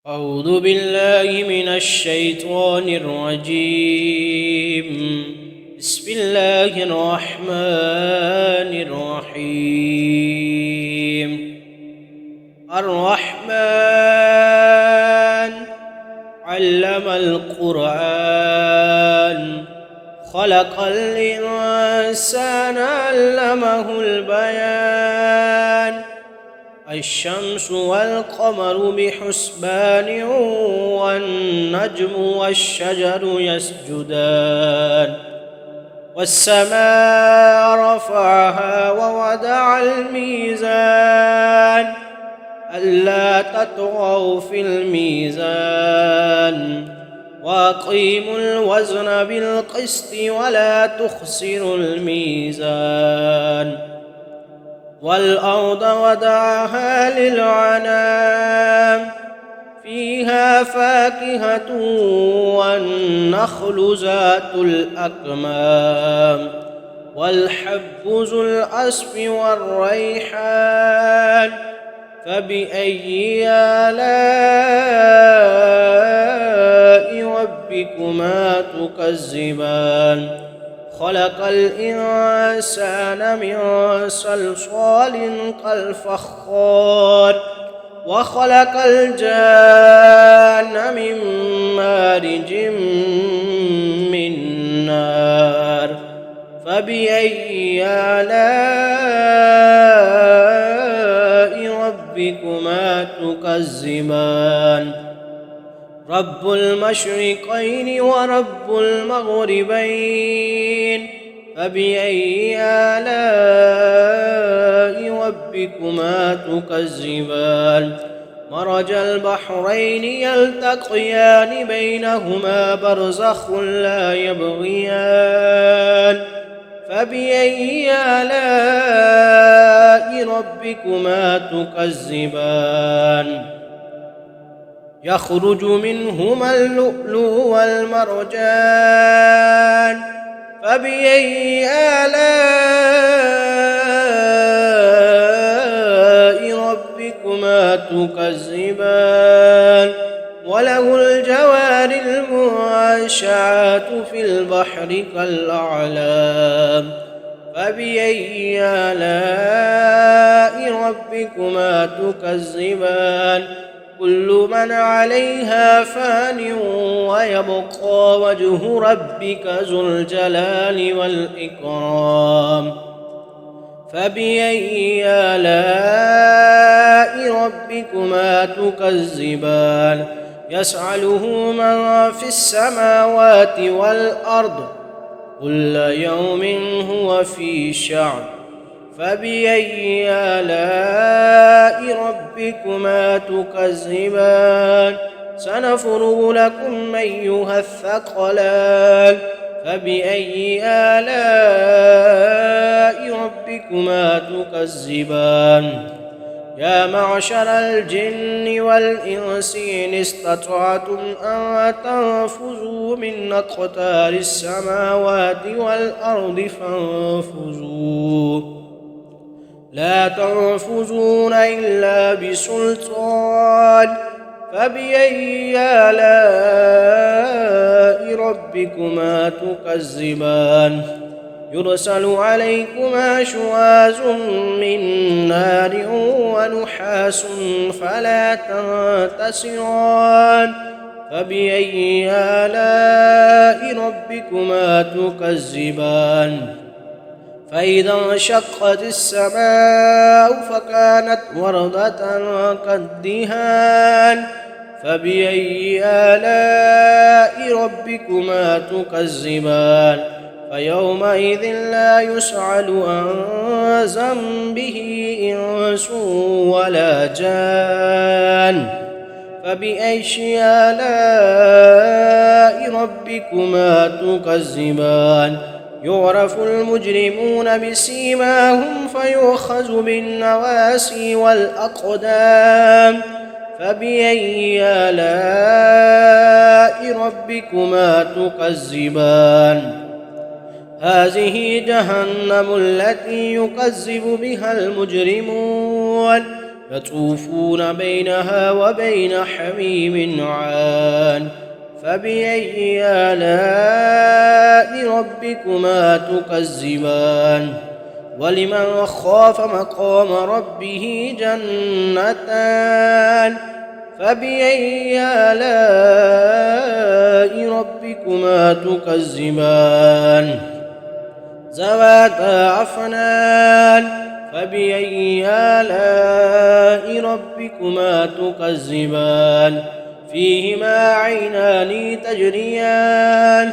أعوذ بالله من الشيطان الرجيم. بسم الله الرحمن الرحيم. الرحمن علم القرآن، خلق الإنسان علمه البيان. الشمس والقمر بحسبان، والنجم والشجر يسجدان. والسماء رفعها ووضع الميزان، ألا تطغوا في الميزان، وأقيموا الوزن بالقسط ولا تخسروا الميزان. والأرض وضعها للعنام، فيها فاكهة والنخل ذات الأكمام، والحب ذو العصف والريحان. فبأي آلاء ربكما تكذبان؟ خلق الإنسان من صلصال كالفخار، وخلق الجان من مارج من نار. فبأي آلاء ربكما تكذبان؟ رب المشرقين ورب المغربين. فبأي آلاء ربكما تكذبان؟ مرج البحرين يلتقيان، بينهما برزخ لا يبغيان. فبأي آلاء ربكما تكذبان؟ يخرج منهما اللؤلؤ والمرجان. فبأي آلاء ربكما تكذبان؟ وله الجوار المنشآت في البحر كالأعلام. فبأي آلاء ربكما تكذبان؟ كل من عليها فان، ويبقى وجه ربك ذو الجلال والإكرام. فبأي آلاء ربكما تكذبان؟ يسأله من في السماوات والأرض، كل يوم هو في شأن. فبأي آلاء ربكما تكذبان؟ سنفرغ لكم أيها الثقلان. فبأي آلاء ربكما تكذبان؟ يا معشر الجن والإنس إن استطعتم أن تنفذوا من أقطار السماوات والأرض فانفذوا، لا تنفذون إلا بسلطان. فبأي آلاء ربكما تكذبان؟ يرسل عليكما شواظ من نار ونحاس فلا تنتصران. فبأي آلاء ربكما تكذبان؟ فإذا انشقت السماء فكانت وردة كالدهان. فبأي آلاء ربكما تكذبان؟ فيومئذ لا يسأل عن ذنبه إنس ولا جان. فبأي آلاء ربكما تكذبان؟ يعرف المجرمون بسيماهم فيؤخذ بالنواسي والأقدام. فبأي آلاء ربكما تكذبان؟ هذه جهنم التي يكذب بها المجرمون. يطوفون بينها وبين حميم عان فبأي آلاء ربكما تكذبان ولمن خاف مقام ربه جنتان فبأي آلاء ربكما تكذبان ذواتا أفنان فبأي آلاء ربكما تكذبان فيهما عينان تجريان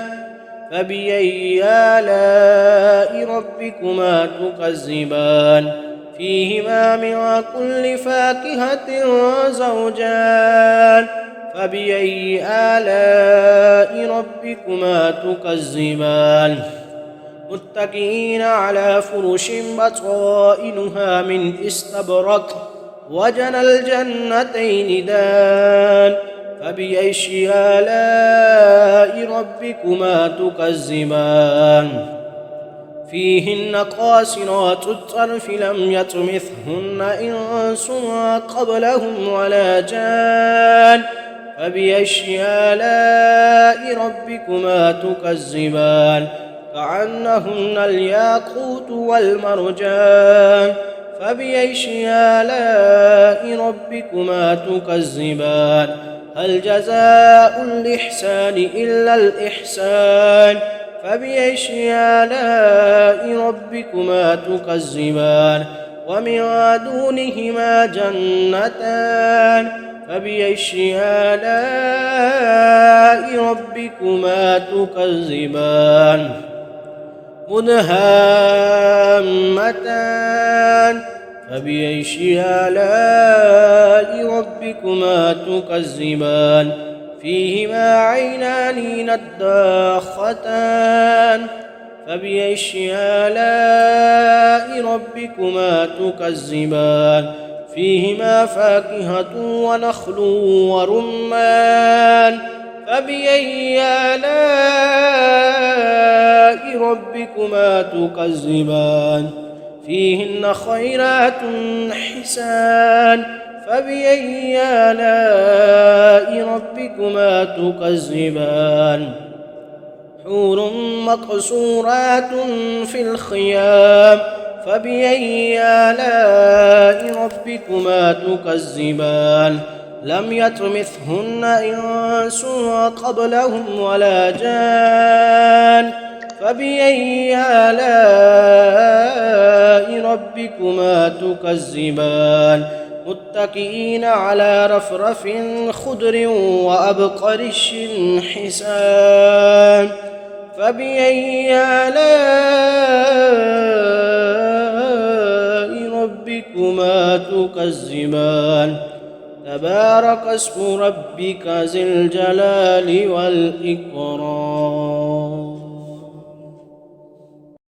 فبأي آلاء ربكما تكذبان فيهما من كل فاكهة زوجان فبأي آلاء ربكما تكذبان متكئين على فرش بطائنها من استبرق وجنى الجنتين دان فبأي آلاء ربكما تكذبان فيهن قاصرات الطرف لم يطمثهن إنس قبلهم ولا جان فبأي آلاء ربكما تكذبان كأنهن الياقوت والمرجان فبأي آلاء ربكما تكذبان هل جزاء الإحسان إلا الإحسان فبأي آلاء ربكما تكذبان ومن دونهما جنتان فبأي آلاء ربكما تكذبان مدهامتان فبأي آلاء ربكما تكذبان فيهما عينان نضاختان فبأي آلاء ربكما تكذبان فيهما فاكهة ونخل ورمان فبأي آلاء ربكما تكذبان فيهن خيرات حسان فبأي آلاء ربكما تكذبان حور مقصورات في الخيام فبأي آلاء ربكما تكذبان لم يطمثهن إنس قبلهم ولا جان فبأي آلاء ربكما تكذبان متكئين على رفرف خضر وأبقرش حسان فبأي آلاء ربكما تكذبان تبارك اسم ربك ذي الجلال والإكرام.